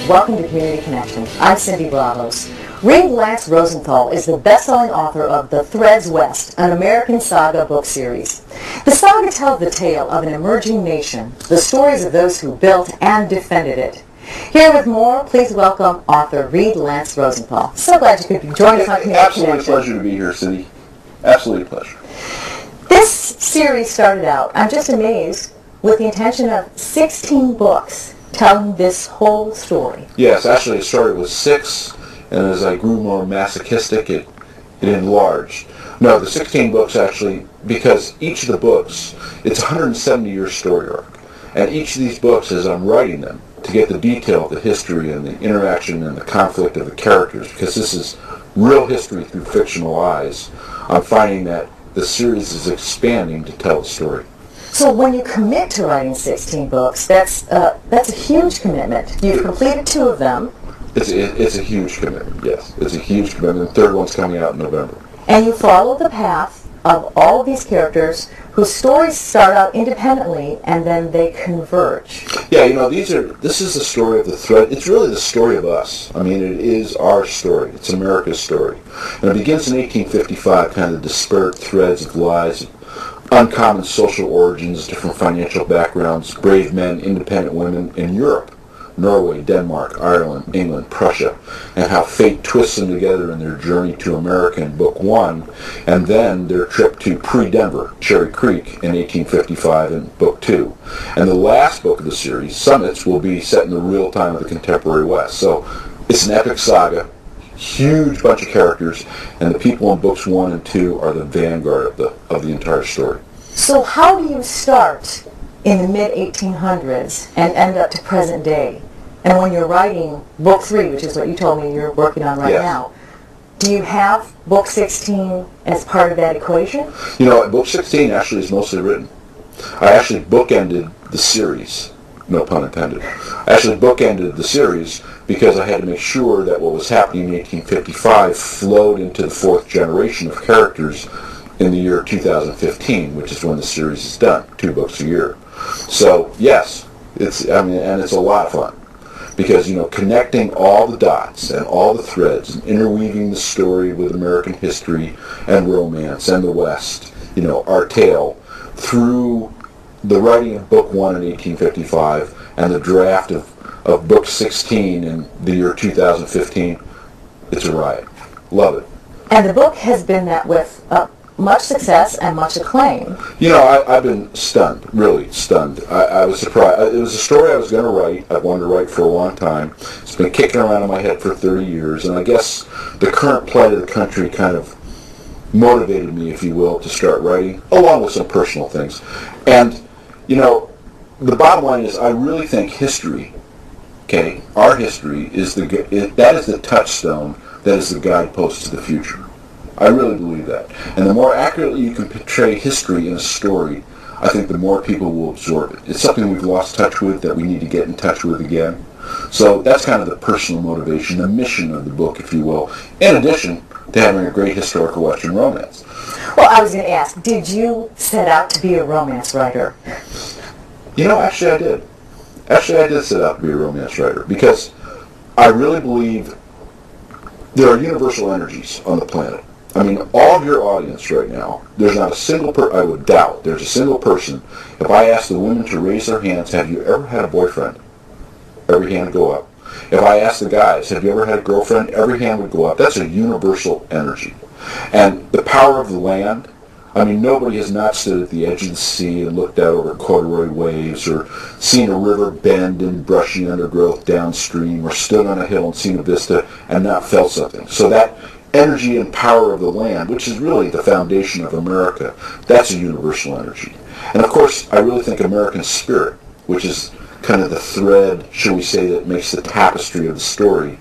Welcome to Community Connection. I'm Cindy Bravos. Reid Rosenthal is the best-selling author of The Threads West, an American saga book series. The saga tells the tale of an emerging nation, the stories of those who built and defended it. Here with more, please welcome author Reid Rosenthal. So glad you could join us on Community Absolutely Connection. a pleasure to be here, Cindy. Absolutely a pleasure. This series started out, I'm just amazed, with the intention of 16 books telling this whole story. Yes, actually it started with 6, and as I grew more masochistic, it enlarged. No, the 16 books actually, because each of the books, it's a 170-year story arc. And each of these books, as I'm writing them, to get the detail of the history and the interaction and the conflict of the characters, because this is real history through fictional eyes, I'm finding that the series is expanding to tell the story. So when you commit to writing 16 books, that's a huge commitment. You've completed 2 of them. It's a huge commitment, yes. It's a huge commitment. The third one's coming out in November. And you follow the path of all of these characters whose stories start out independently and then they converge. Yeah, you know, this is the story of the thread. It's really the story of us. I mean, it is our story. It's America's story. And it begins in 1855, kind of disparate threads of lives, uncommon social origins, different financial backgrounds, brave men, independent women in Europe, Norway, Denmark, Ireland, England, Prussia, and how fate twists them together in their journey to America in Book 1, and then their trip to pre-Denver, Cherry Creek, in 1855 in Book 2. And the last book of the series, Summits, will be set in the real time of the contemporary West. So it's an epic saga, huge bunch of characters, and the people in Books 1 and 2 are the vanguard of the entire story. So how do you start in the mid-1800s and end up to present day? And when you're writing Book 3, which is what you told me you're working on right now, do you have Book 16 as part of that equation? You know, Book 16 actually is mostly written. I actually bookended the series, no pun intended. I actually bookended the series because I had to make sure that what was happening in 1855 flowed into the 4th generation of characters in the year 2015, which is when the series is done, 2 books a year. So yes, and it's a lot of fun because, you know, connecting all the dots and all the threads and interweaving the story with American history and romance and the West, you know, our tale through the writing of Book 1 in 1855 and the draft of Book 16 in the year 2015, it's a riot. Love it. And the book has been met with much success and much acclaim. You know, I've been stunned, really stunned. I was surprised. It was a story I was going to write. I wanted to write for a long time. It's been kicking around in my head for 30 years, and I guess the current plight of the country kind of motivated me, if you will, to start writing, along with some personal things. And, you know, the bottom line is I really think history, okay, our history, that is the touchstone, that is the guidepost to the future. I really believe that. And the more accurately you can portray history in a story, I think the more people will absorb it. It's something we've lost touch with that we need to get in touch with again. So that's kind of the personal motivation, the mission of the book, if you will, in addition to having a great historical Western romance. Well, I was going to ask, did you set out to be a romance writer? You know, actually I did. Actually I did set out to be a romance writer because I really believe there are universal energies on the planet. I mean, all of your audience right now, there's not a single person, I would doubt, there's a single person, if I asked the women to raise their hands, have you ever had a boyfriend? Every hand would go up. If I asked the guys, have you ever had a girlfriend? Every hand would go up. That's a universal energy. And the power of the land, I mean, nobody has not stood at the edge of the sea and looked out over corduroy waves or seen a river bend in brushy undergrowth downstream or stood on a hill and seen a vista and not felt something. So that energy and power of the land, which is really the foundation of America, that's a universal energy. And of course, I really think American spirit, which is kind of the thread, shall we say, that makes the tapestry of the story,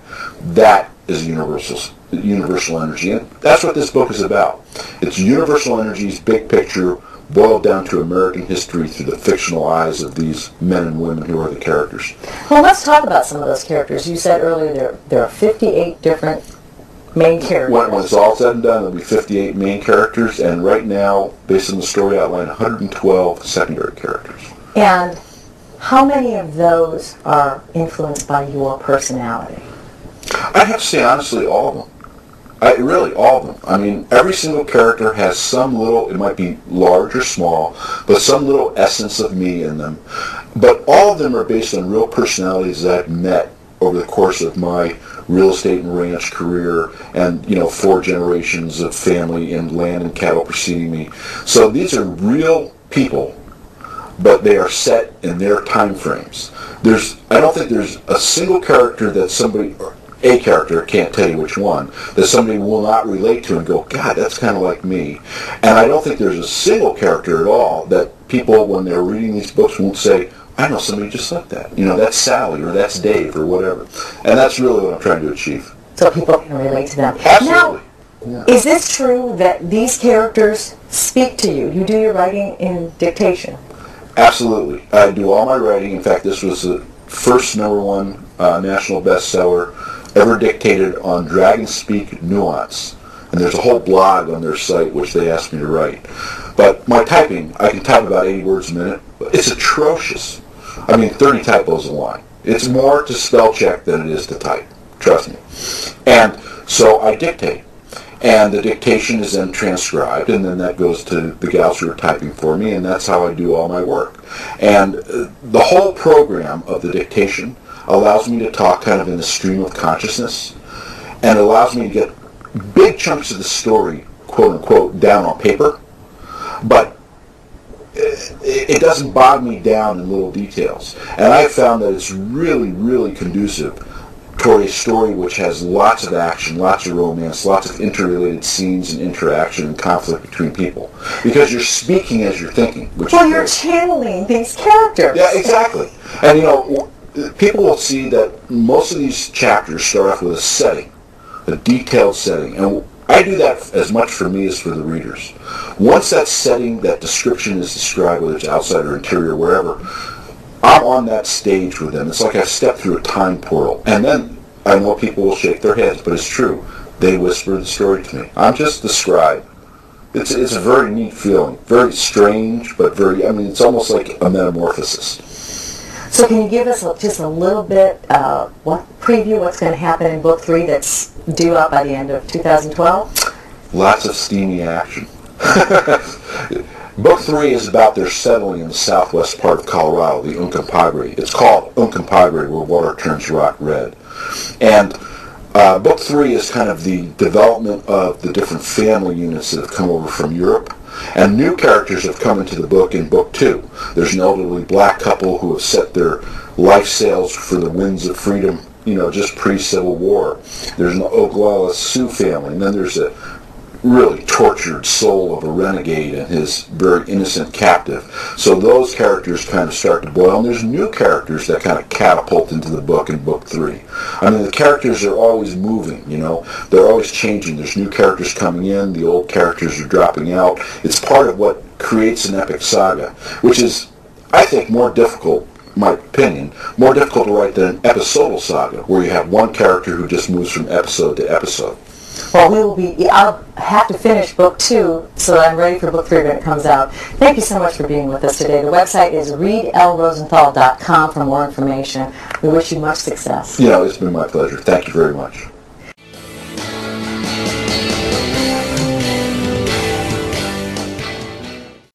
that is universal energy. And that's what this book is about. It's universal energies, big picture, boiled down to American history through the fictional eyes of these men and women who are the characters. Well, let's talk about some of those characters. You said earlier there are 58 different main characters. When it's all said and done, there'll be 58 main characters, and right now, based on the story outline, 112 secondary characters. And how many of those are influenced by your personality? I have to say, honestly, all of them. Really, all of them. I mean, every single character has some little, it might be large or small, but some little essence of me in them. But all of them are based on real personalities that I've met over the course of my real estate and ranch career and, 4 generations of family and land and cattle preceding me. So these are real people, but they are set in their time frames. I don't think there's a single character that somebody, or a character, can't tell you which one, that somebody will not relate to and go, God, that's kind of like me. And I don't think there's a single character at all that people, when they're reading these books, won't say, I know somebody just like that. That's Sally, or that's Dave, or whatever. And that's really what I'm trying to achieve. So people can relate to them. Absolutely. Now, is this true that these characters speak to you? You do your writing in dictation? Absolutely. I do all my writing. In fact, this was the first #1 national bestseller ever dictated on Dragon Speak Nuance. And there's a whole blog on their site which they asked me to write. But my typing, I can type about 80 words a minute. It's atrocious. 30 typos a line. It's more to spell check than it is to type. Trust me. And so I dictate. And the dictation is then transcribed, and then that goes to the gals who are typing for me, and that's how I do all my work. And the whole program of the dictation allows me to talk kind of in the stream of consciousness, and allows me to get big chunks of the story, quote unquote, down on paper, but it doesn't bog me down in little details. And I have found that it's really, really conducive toward a story which has lots of action, lots of romance, lots of interrelated scenes and interaction and conflict between people. Because you're speaking as you're thinking. Well, you're channeling these characters. Yeah, exactly. And people will see that most of these chapters start off with a setting, a detailed setting. And I do that as much for me as for the readers. Once that setting, that description is described, whether it's outside or interior, wherever, I'm on that stage with them. It's like I stepped through a time portal. And then I know people will shake their heads, but it's true. They whisper the story to me. I'm just the scribe. It's a very neat feeling. Very strange, but it's almost like a metamorphosis. So can you give us just a little bit, preview what's going to happen in Book 3 that's due out by the end of 2012? Lots of steamy action. Book 3 is about their settling in the southwest part of Colorado, the Uncompahgre. It's called Uncompahgre, where water turns rock red. And Book 3 is kind of the development of the different family units that have come over from Europe. And new characters have come into the book in Book 2. There's an elderly black couple who have set their life sails for the winds of freedom, just pre-Civil War. There's an Oglala Sioux family, and then there's a really tortured soul of a renegade and his very innocent captive. So those characters kind of start to boil, and there's new characters that kind of catapult into the book in Book 3. The characters are always moving, they're always changing. There's new characters coming in, the old characters are dropping out. It's part of what creates an epic saga, which is, I think, more difficult, in my opinion, more difficult to write than an episodal saga, where you have one character who just moves from episode to episode. Well, I'll have to finish Book 2, so I'm ready for Book 3 when it comes out. Thank you so much for being with us today. The website is reidlrosenthal.com for more information. We wish you much success. It's been my pleasure. Thank you very much.